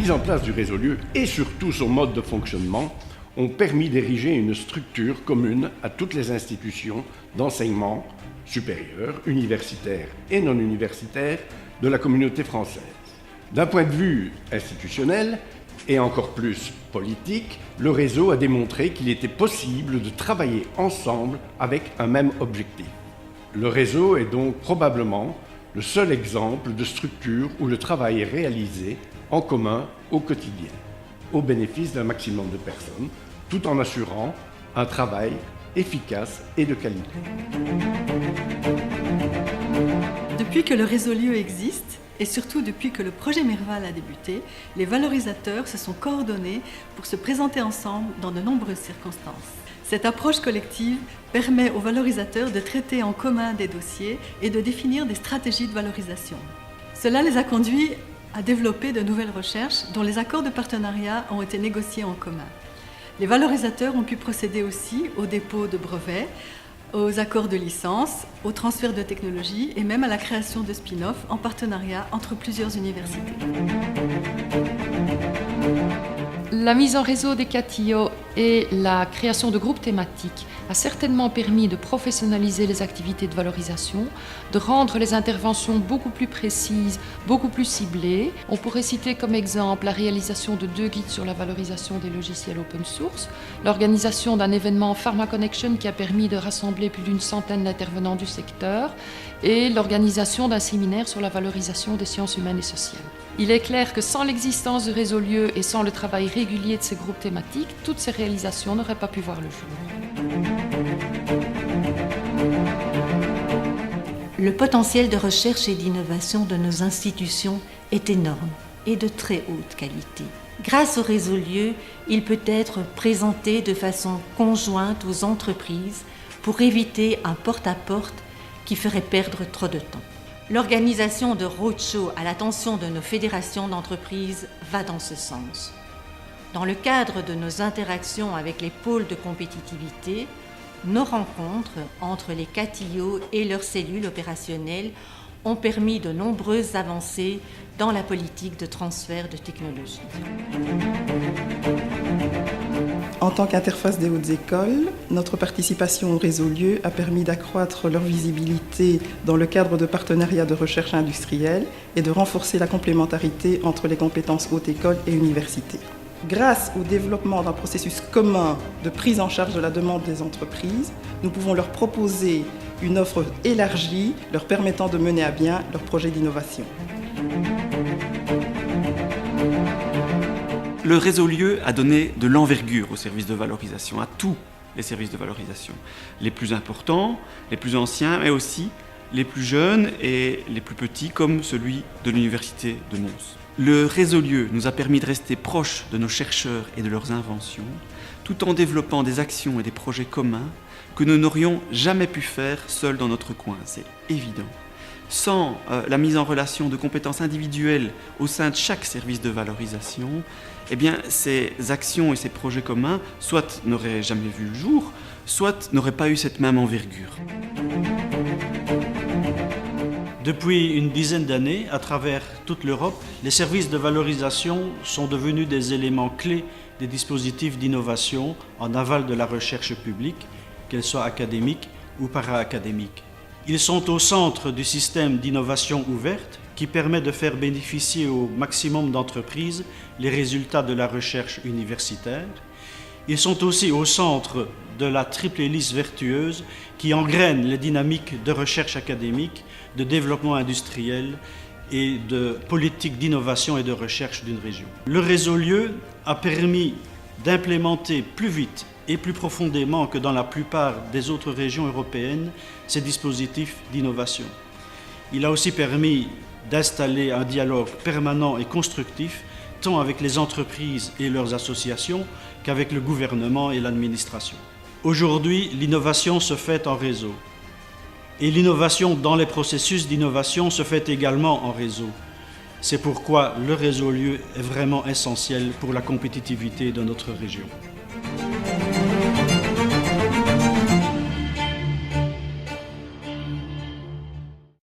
mise en place du réseau Lieu et surtout son mode de fonctionnement ont permis d'ériger une structure commune à toutes les institutions d'enseignement supérieur, universitaire et non universitaire de la communauté française. D'un point de vue institutionnel et encore plus politique, le réseau a démontré qu'il était possible de travailler ensemble avec un même objectif. Le réseau est donc probablement le seul exemple de structure où le travail est réalisé en commun au quotidien, au bénéfice d'un maximum de personnes, tout en assurant un travail efficace et de qualité. Depuis que le réseau Lieu existe, et surtout depuis que le projet Mirval a débuté, les valorisateurs se sont coordonnés pour se présenter ensemble dans de nombreuses circonstances. Cette approche collective permet aux valorisateurs de traiter en commun des dossiers et de définir des stratégies de valorisation. Cela les a conduits à développer de nouvelles recherches dont les accords de partenariat ont été négociés en commun. Les valorisateurs ont pu procéder aussi au dépôt de brevets, aux accords de licence, au transfert de technologies et même à la création de spin-off en partenariat entre plusieurs universités. La mise en réseau des CATIO et la création de groupes thématiques a certainement permis de professionnaliser les activités de valorisation, de rendre les interventions beaucoup plus précises, beaucoup plus ciblées. On pourrait citer comme exemple la réalisation de 2 guides sur la valorisation des logiciels open source, l'organisation d'un événement PharmaConnection qui a permis de rassembler plus d'une centaine d'intervenants du secteur et l'organisation d'un séminaire sur la valorisation des sciences humaines et sociales. Il est clair que sans l'existence du réseau Lieu et sans le travail régulier de ces groupes thématiques, toutes ces réalisations n'auraient pas pu voir le jour. Le potentiel de recherche et d'innovation de nos institutions est énorme et de très haute qualité. Grâce au réseau Lieu, il peut être présenté de façon conjointe aux entreprises pour éviter un porte-à-porte qui ferait perdre trop de temps. L'organisation de roadshows à l'attention de nos fédérations d'entreprises va dans ce sens. Dans le cadre de nos interactions avec les pôles de compétitivité, nos rencontres entre les CATIO et leurs cellules opérationnelles ont permis de nombreuses avancées dans la politique de transfert de technologies. En tant qu'interface des hautes écoles, notre participation au réseau Lieu a permis d'accroître leur visibilité dans le cadre de partenariats de recherche industrielle et de renforcer la complémentarité entre les compétences haute école et université. Grâce au développement d'un processus commun de prise en charge de la demande des entreprises, nous pouvons leur proposer une offre élargie leur permettant de mener à bien leurs projets d'innovation. Le réseau Lieu a donné de l'envergure aux services de valorisation, à tous les services de valorisation. Les plus importants, les plus anciens, mais aussi les plus jeunes et les plus petits, comme celui de l'Université de Mons. Le réseau Lieu nous a permis de rester proches de nos chercheurs et de leurs inventions, tout en développant des actions et des projets communs que nous n'aurions jamais pu faire seuls dans notre coin, c'est évident. Sans la mise en relation de compétences individuelles au sein de chaque service de valorisation, eh bien, ces actions et ces projets communs, soit n'auraient jamais vu le jour, soit n'auraient pas eu cette même envergure. Depuis une dizaine d'années, à travers toute l'Europe, les services de valorisation sont devenus des éléments clés des dispositifs d'innovation en aval de la recherche publique, qu'elle soit académique ou para-académique. Ils sont au centre du système d'innovation ouverte qui permet de faire bénéficier au maximum d'entreprises les résultats de la recherche universitaire. Ils sont aussi au centre de la triple hélice vertueuse qui engraine les dynamiques de recherche académique, de développement industriel et de politique d'innovation et de recherche d'une région. Le réseau Lieu a permis d'implémenter plus vite et plus profondément que dans la plupart des autres régions européennes ces dispositifs d'innovation. Il a aussi permis d'installer un dialogue permanent et constructif tant avec les entreprises et leurs associations qu'avec le gouvernement et l'administration. Aujourd'hui, l'innovation se fait en réseau. Et l'innovation dans les processus d'innovation se fait également en réseau. C'est pourquoi le réseau Lieu est vraiment essentiel pour la compétitivité de notre région.